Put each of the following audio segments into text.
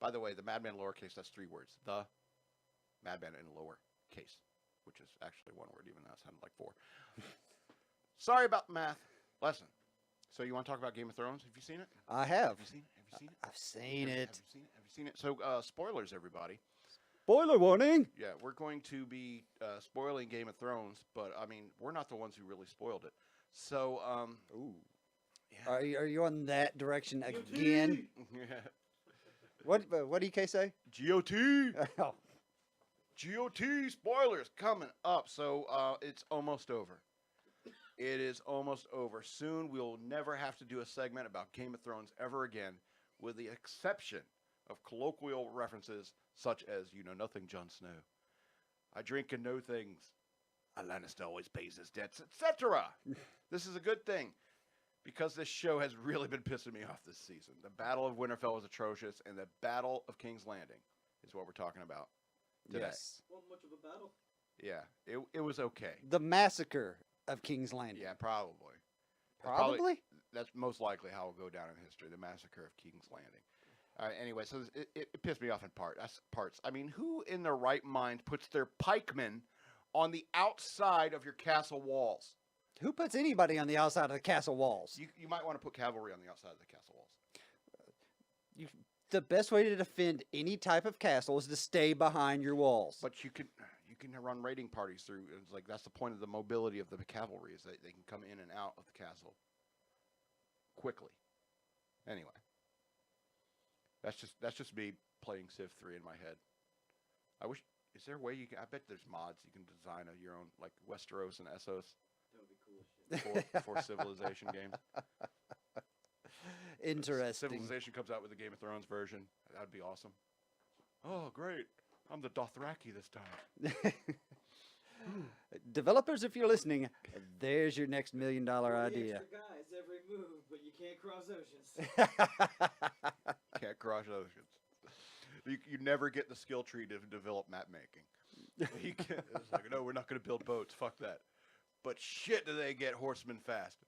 By the way, the Madman lowercase, that's 3 words. The Madman in lower case, which is actually 1 word, even though it sounded like 4. Sorry about the math lesson. So you want to talk about Game of Thrones? Have you seen it? I have. Have you seen it? Have you seen it? I've seen it. Have you seen it? Have you seen it? So spoilers, everybody. Spoiler warning. Yeah, we're going to be spoiling Game of Thrones, but I mean, we're not the ones who really spoiled it. So, Ooh. yeah. Are you on that direction again? What did EK say? GOT. Oh, GOT spoilers coming up. So it's almost over. It is almost over. Soon we'll never have to do a segment about Game of Thrones ever again, with the exception of colloquial references such as "You know nothing, Jon Snow," "I drink and know things," "A Lannister always pays his debts," etc. This is a good thing, because this show has really been pissing me off this season. The Battle of Winterfell was atrocious, and the Battle of King's Landing is what we're talking about today. yes. Wasn't much of a battle. Yeah, it was okay. The massacre of King's Landing. Yeah, probably. Probably? That's most likely how it'll go down in history, the massacre of King's Landing. Anyway, so it pissed me off in parts. I mean, who in their right mind puts their pikemen on the outside of your castle walls? Who puts anybody on the outside of the castle walls? You might want to put cavalry on the outside of the castle walls. The best way to defend any type of castle is to stay behind your walls. But you can run raiding parties through. It's like that's the point of the mobility of the cavalry, is that they can come in and out of the castle quickly. Anyway, that's just me playing Civ 3 in my head. I wish. Is there a way you can? I bet there's mods you can design your own, like Westeros and Essos That would be cool as shit. for Civilization games. Interesting. Civilization comes out with the Game of Thrones version. That'd be awesome. Oh, great! I'm the Dothraki this time. Developers, if you're listening, there's your next $1 million idea. Extra guys every move, but you can't cross oceans. Can't cross oceans. You never get the skill tree to develop map making. It's like, no, we're not going to build boats. Fuck that. But shit, do they get horsemen fast?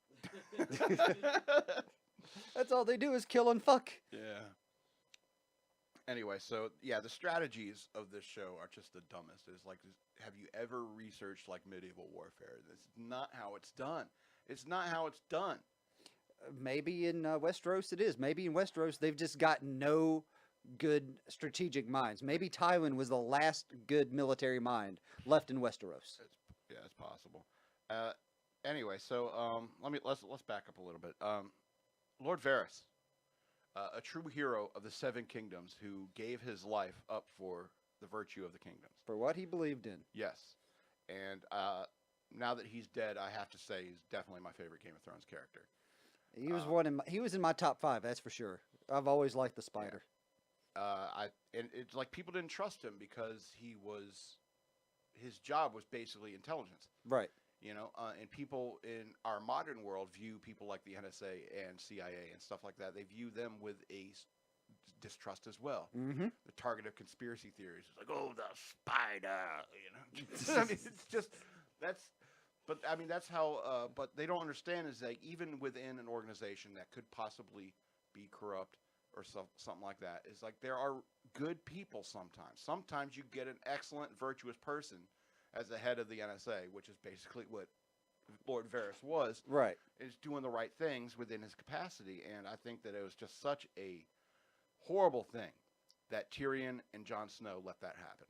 That's all they do is kill and fuck. Yeah. Anyway, so yeah, the strategies of this show are just the dumbest. It's like, have you ever researched like medieval warfare? This is not how it's done. It's not how it's done. Maybe in Westeros it is. Maybe in Westeros they've just got no good strategic minds. Maybe Tywin was the last good military mind left in Westeros. Yeah, it's possible. Anyway, so let's back up a little bit. Lord Varys, a true hero of the Seven Kingdoms, who gave his life up for the virtue of the kingdoms. For what he believed in. Yes, and now that he's dead, I have to say he's definitely my favorite Game of Thrones character. He was he was in my top 5, that's for sure. I've always liked the Spider. And it's like people didn't trust him because his job was basically intelligence. Right. You know, and people in our modern world view people like the NSA and CIA and stuff like that. They view them with a distrust as well. Mm-hmm. The target of conspiracy theories is like, oh, the spider, you know. I mean, it's just that's how. But they don't understand is that even within an organization that could possibly be corrupt or something like that, is like there are good people sometimes. Sometimes you get an excellent, virtuous person as the head of the NSA, which is basically what Lord Varys was. Right. Is doing the right things within his capacity. And I think that it was just such a horrible thing that Tyrion and Jon Snow let that happen.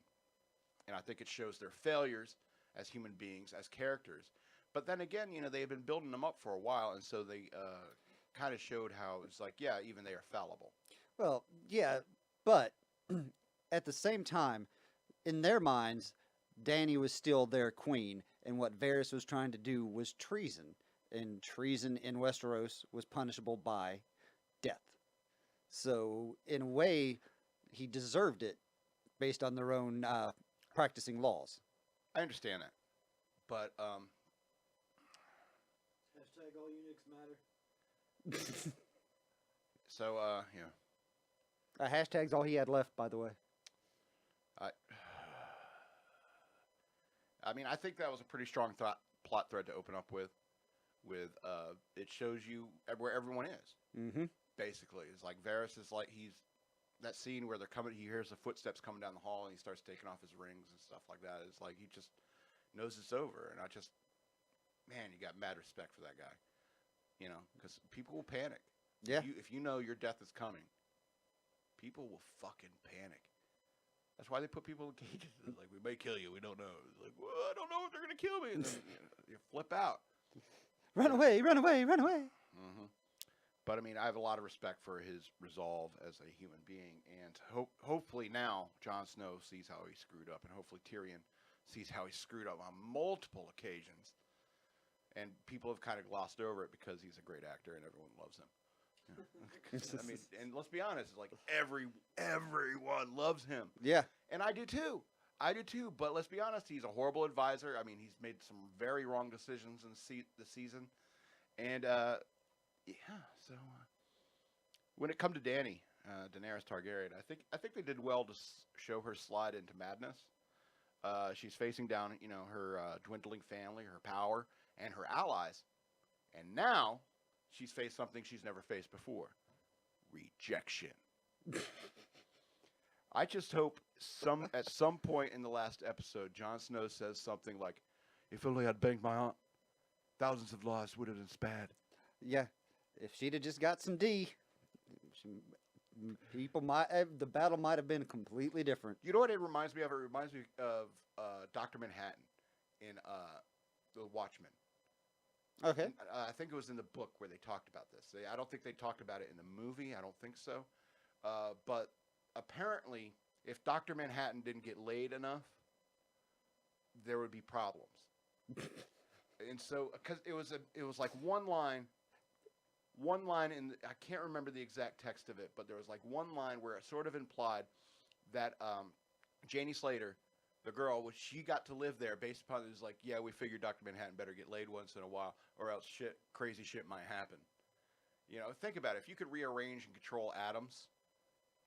And I think it shows their failures as human beings, as characters. But then again, you know, they had been building them up for a while, and so they kind of showed how it's like, yeah, even they are fallible. Well, yeah, but at the same time, in their minds, Dany was still their queen, and what Varys was trying to do was treason, and treason in Westeros was punishable by death. So, in a way, he deserved it based on their own practicing laws. I understand that, but Hashtag all eunuchs matter. so yeah, Hashtag's all he had left, by the way. I mean, I think that was a pretty strong plot thread to open up with it shows you where everyone is. Mm-hmm. Basically, it's like Varys is like he's that scene where they're coming, he hears the footsteps coming down the hall, and he starts taking off his rings and stuff like that. It's like he just knows it's over, and man, you got mad respect for that guy, because people will panic. Yeah. If you know your death is coming, people will fucking panic. That's why they put people in cages. Like, we may kill you, we don't know. It's like, well, I don't know if they're gonna kill me, and then you flip out. Run away, run away, run away. Mm-hmm. But I mean, I have a lot of respect for his resolve as a human being, and hopefully now Jon Snow sees how he screwed up, and hopefully Tyrion sees how he screwed up on multiple occasions. And people have kind of glossed over it because he's a great actor and everyone loves him. I mean, and let's be honest, like everyone loves him. Yeah. And I do too. But let's be honest, he's a horrible advisor. I mean, he's made some very wrong decisions in the season. And so when it comes to Dany, Daenerys Targaryen, I think they did well to show her slide into madness. She's facing down, her dwindling family, her power, and her allies. And now she's faced something she's never faced before: rejection. I just hope at some point in the last episode, Jon Snow says something like, "If only I'd banged my aunt, thousands of lives would have been spared." Yeah. If she'd have just got some D, the battle might have been completely different. You know what it reminds me of? It reminds me of Dr. Manhattan in The Watchmen. Okay. I think it was in the book where they talked about this. I don't think they talked about it in the movie. I don't think so. But apparently, if Dr. Manhattan didn't get laid enough, there would be problems. And so, because it was like one line in I can't remember the exact text of it, but there was like one line where it sort of implied that Janie Slater, the girl, she got to live there based upon it was like, yeah, we figured Dr. Manhattan better get laid once in a while, or else crazy shit might happen. Think about it. If you could rearrange and control atoms,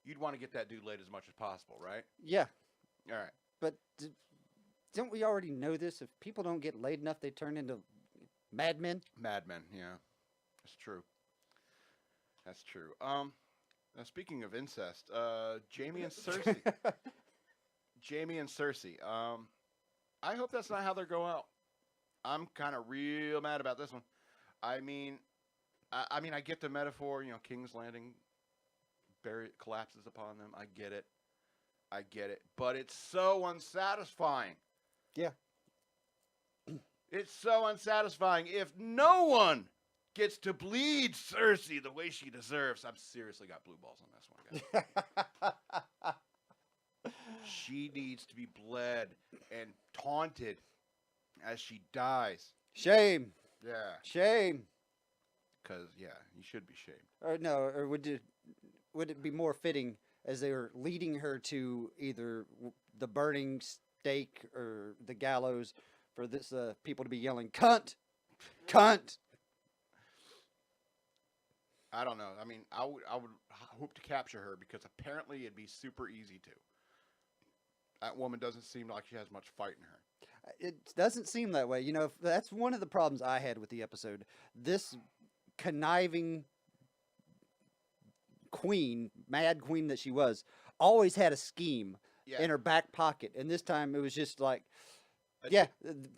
you'd want to get that dude laid as much as possible, right? Yeah. All right. But don't we already know this? If people don't get laid enough, they turn into madmen? Madmen, yeah. That's true. That's true. Now speaking of incest, Jamie and Cersei. Jamie and Cersei. I hope that's not how they go out. I'm kind of real mad about this one. I mean, I get the metaphor. King's Landing collapses upon them. I get it. But it's so unsatisfying. Yeah. It's so unsatisfying if no one gets to bleed Cersei the way she deserves. I've seriously got blue balls on this one, guys. She needs to be bled and taunted as she dies. Shame. Yeah. Shame. Because, yeah, you should be shamed. Or no, or would it be more fitting as they were leading her to either the burning stake or the gallows for this people to be yelling, "Cunt! Cunt!" I don't know. I mean, I would hope to capture her because apparently it'd be super easy to. That woman doesn't seem like she has much fight in her. It doesn't seem that way. That's one of the problems I had with the episode. This conniving queen, mad queen that she was, always had a scheme in her back pocket. And this time it was just like,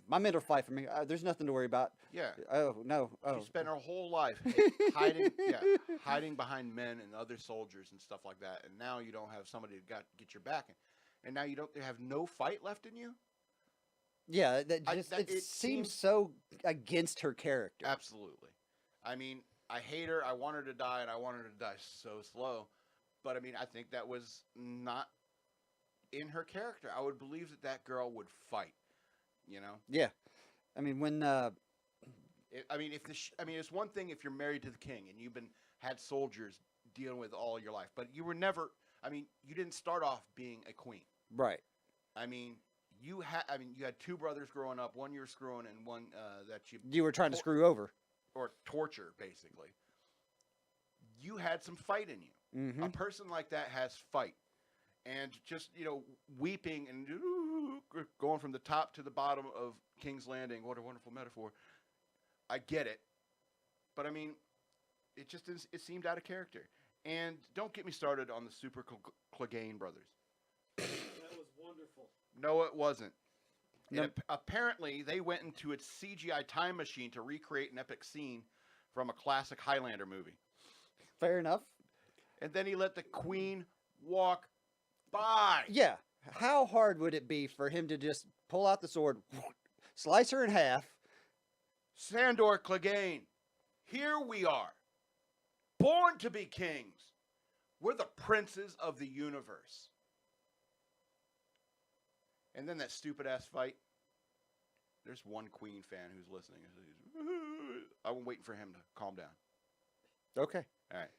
my men will fight for me. There's nothing to worry about. Yeah. Oh, no. Oh. She spent her whole life hiding behind men and other soldiers and stuff like that. And now you don't have somebody to get your back. And now you have no fight left in you? Yeah, it seems so against her character. Absolutely. I mean, I hate her. I want her to die, and I want her to die so slow. But, I mean, I think that was not in her character. I would believe that girl would fight, Yeah. I mean, when... it's one thing if you're married to the king and you've had soldiers dealing with all your life, but you were never... you didn't start off being a queen. Right. You had two brothers growing up, one you were screwing and one that you were trying to screw over. Or torture, basically. You had some fight in you. Mm-hmm. A person like that has fight. And just, weeping and going from the top to the bottom of King's Landing, what a wonderful metaphor. I get it. But, it seemed out of character. And don't get me started on the Super Clegane brothers. That was wonderful. No, it wasn't. No. And apparently, they went into its CGI time machine to recreate an epic scene from a classic Highlander movie. Fair enough. And then he let the Queen walk by. Yeah. How hard would it be for him to just pull out the sword, slice her in half? Sandor Clegane, here we are, born to be kings. We're the princes of the universe. And then that stupid ass fight. There's one Queen fan who's listening. I'm waiting for him to calm down. Okay. All right.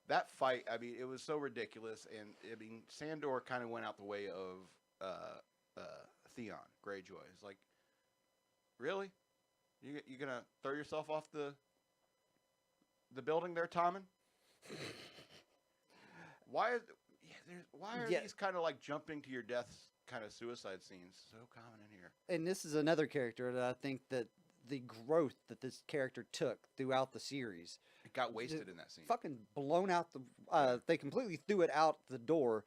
That fight, I mean, it was so ridiculous. And, I mean, Sandor kind of went out the way of Theon Greyjoy. It's like, really? You going to throw yourself off the building there, Tommen? Why are Yeah. these kind of like jumping to your deaths kind of suicide scenes so common in here? And this is another character that I think that the growth that this character took throughout the series, It got wasted in that scene. fucking blown out the. They completely threw it out the door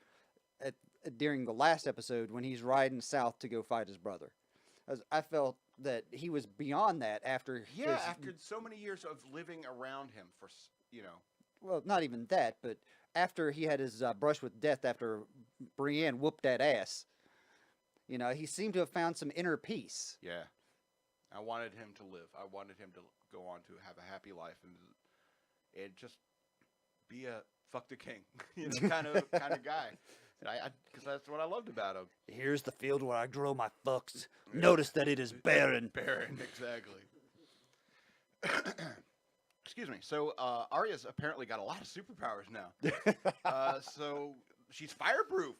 during the last episode when he's riding south to go fight his brother. As I felt that he was beyond that after. Yeah, his, after so many years of living around him for, well, not even that, but after he had his brush with death after Brienne whooped that ass. He seemed to have found some inner peace. yeah. I wanted him to live. I wanted him to go on to have a happy life and just be a fuck the king, kind of guy. Because that's what I loved about him. Here's the field where I grow my fucks. Notice that it is barren. Barren, exactly. Excuse me. So Arya's apparently got a lot of superpowers now. So she's fireproof,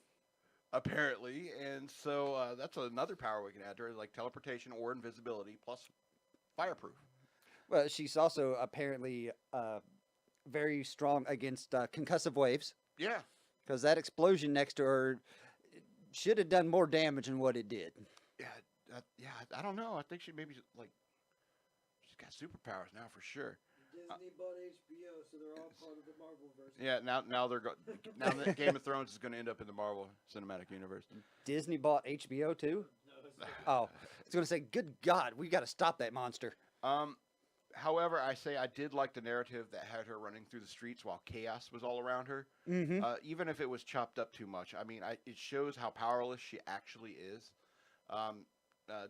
apparently, and so that's another power we can add to her, like teleportation or invisibility plus fireproof. Well, she's also apparently very strong against concussive waves, Yeah. because that explosion next to her should have done more damage than what it did. Yeah. I don't know. I think she maybe she's got superpowers now for sure. Disney bought HBO, so they're all part of the Marvel verse. Yeah. Now now that Game of Thrones is going to end up in the Marvel Cinematic Universe. Disney bought HBO too? No, Oh, I was going to say, good God, we got to stop that monster. However, I did like the narrative that had her running through the streets while chaos was all around her. Mm-hmm. Even if it was chopped up too much. I mean, it shows how powerless she actually is.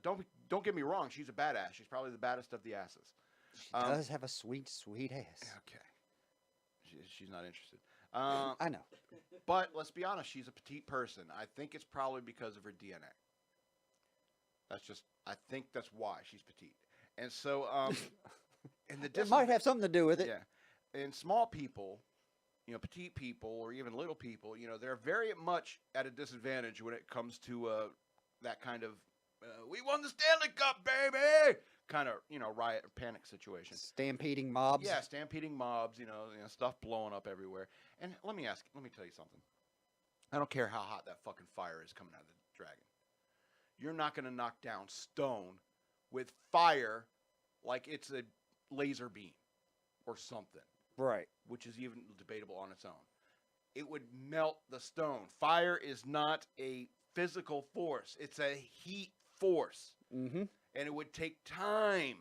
Don't get me wrong. She's a badass. She's probably the baddest of the asses. She does have a sweet, sweet ass. Okay. She's not interested. I know. But let's be honest. She's a petite person. I think it's probably because of her DNA. I think that's why she's petite. And so, and It might have something to do with it. Yeah. And small people, petite people or even little people, they're very much at a disadvantage when it comes to that kind of, we won the Stanley Cup, baby! Kind of, riot or panic situation. Stampeding mobs. Yeah, stampeding mobs, stuff blowing up everywhere. And let me tell you something. I don't care how hot that fucking fire is coming out of the dragon. You're not going to knock down stone with fire like it's a laser beam or something. Right. Which is even debatable on its own. It would melt the stone. Fire is not a physical force. It's a heat force. Mm-hmm. And it would take time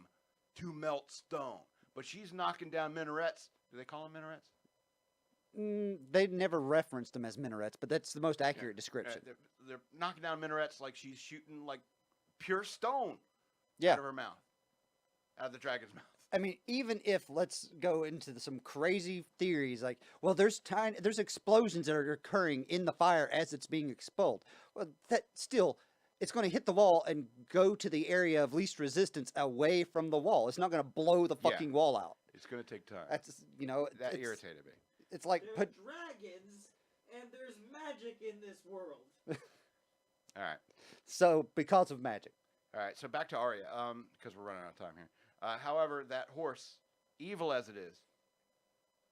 to melt stone. But she's knocking down minarets. Do they call them minarets? They never referenced them as minarets, but that's the most accurate description. They're knocking down minarets like she's shooting like pure stone Yeah. out of her mouth. Out of the dragon's mouth. I mean, even if, let's go into some crazy theories, like, well, there's explosions that are occurring in the fire as it's being expelled. Well, that still, it's going to hit the wall and go to the area of least resistance away from the wall. It's not going to blow the fucking wall out. It's going to take time. That's, That irritated me. It's like, There are dragons, and there's magic in this world. All right. so because of magic. All right. So back to Arya, because we're running out of time here. However, that horse, evil as it is,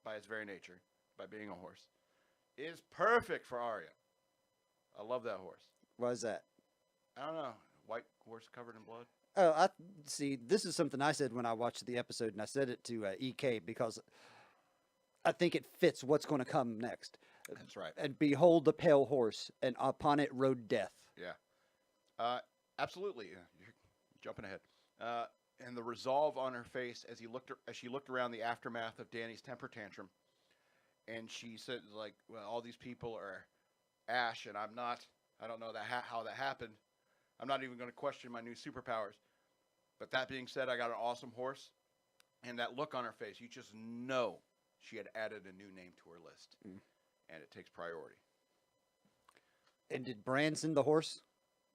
by its very nature, by being a horse, is perfect for Arya. I love that horse. What is that? I don't know. White horse covered in blood. Oh, see, this is something I said when I watched the episode, and I said it to EK because I think it fits what's going to come next. That's right. And behold the pale horse, and upon it rode death. Yeah. Absolutely. Yeah, you're jumping ahead. And the resolve on her face as she looked around the aftermath of Danny's temper tantrum, and she said, like, well, all these people are Ash, and I'm not. I don't know how that happened. I'm not even going to question my new superpowers. But that being said, I got an awesome horse, and that look on her face, you just know she had added a new name to her list, and it takes priority. And did Bran send the horse?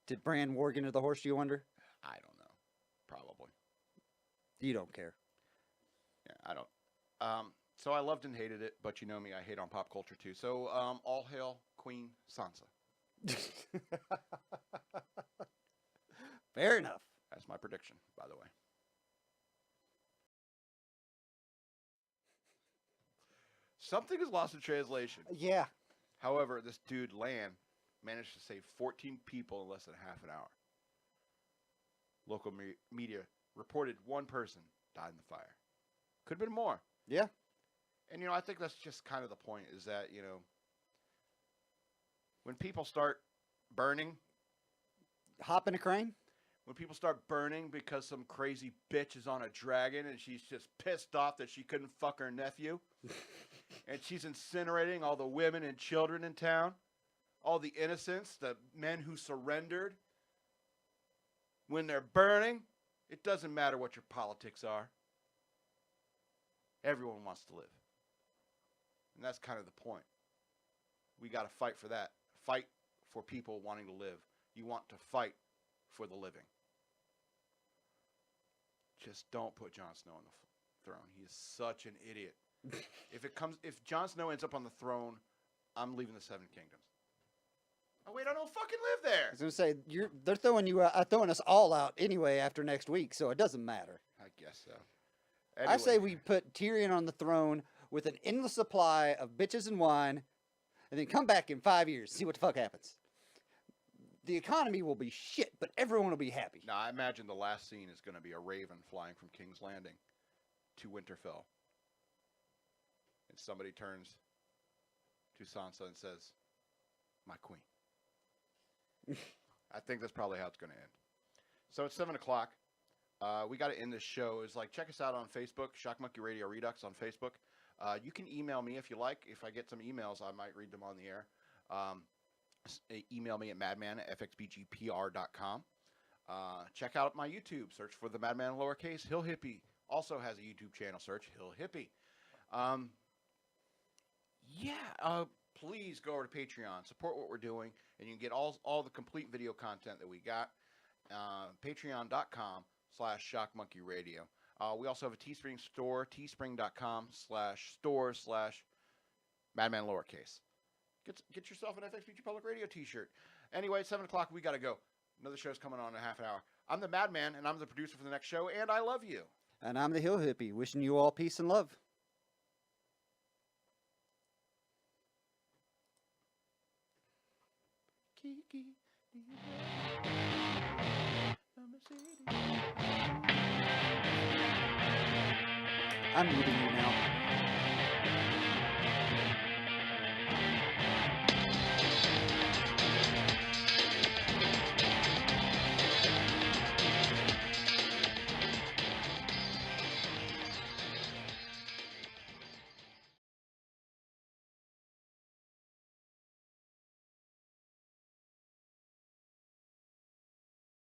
Did Bran warg into the horse, do you wonder? I don't know. Probably. You don't care. Yeah, I don't. So I loved and hated it, but you know me, I hate on pop culture too. So all hail Queen Sansa. Fair enough. That's my prediction, by the way. Something is lost in translation. Yeah. However, this dude, Lan, managed to save 14 people in less than half an hour. Local media reported one person died in the fire. Could have been more. Yeah. And, I think that's just kind of the point is that, when people start burning. Hop in a crane? When people start burning because some crazy bitch is on a dragon and she's just pissed off that she couldn't fuck her nephew. And she's incinerating all the women and children in town. All the innocents, the men who surrendered. When they're burning, it doesn't matter what your politics are. Everyone wants to live. And that's kind of the point. We got to fight for that. Fight for people wanting to live. You want to fight for the living. Just don't put Jon Snow on the throne. He is such an idiot. If Jon Snow ends up on the throne, I'm leaving the Seven Kingdoms. Oh wait, I don't fucking live there. I was gonna say they're throwing us all out anyway after next week, so it doesn't matter. I guess so. Anyway. I say we put Tyrion on the throne with an endless supply of bitches and wine, and then come back in 5 years, see what the fuck happens. The economy will be shit, but everyone will be happy. Now, I imagine the last scene is going to be a raven flying from King's Landing to Winterfell. And somebody turns to Sansa and says, "My queen." I think that's probably how it's going to end. So it's 7 o'clock. We got to end this show. It's like, check us out on Facebook, Shock Monkey Radio Redux on Facebook. You can email me if you like. If I get some emails, I might read them on the air. Email me at madman@fxbgpr.com. Check out my YouTube. Search for the Madman lowercase Hill Hippie. Also has a YouTube channel. Search Hill Hippie. Please go over to Patreon. Support what we're doing, and you can get all the complete video content that we got. Patreon.com/ShockMonkeyRadio. We also have a Teespring store, teespring.com/store/Madman lowercase. Get yourself an FXBG Public Radio t-shirt. Anyway, 7 o'clock, we got to go. Another show's coming on in a half an hour. I'm the Madman, and I'm the producer for the next show, and I love you. And I'm the Hill Hippie, wishing you all peace and love. Kiki, I'm muting you now.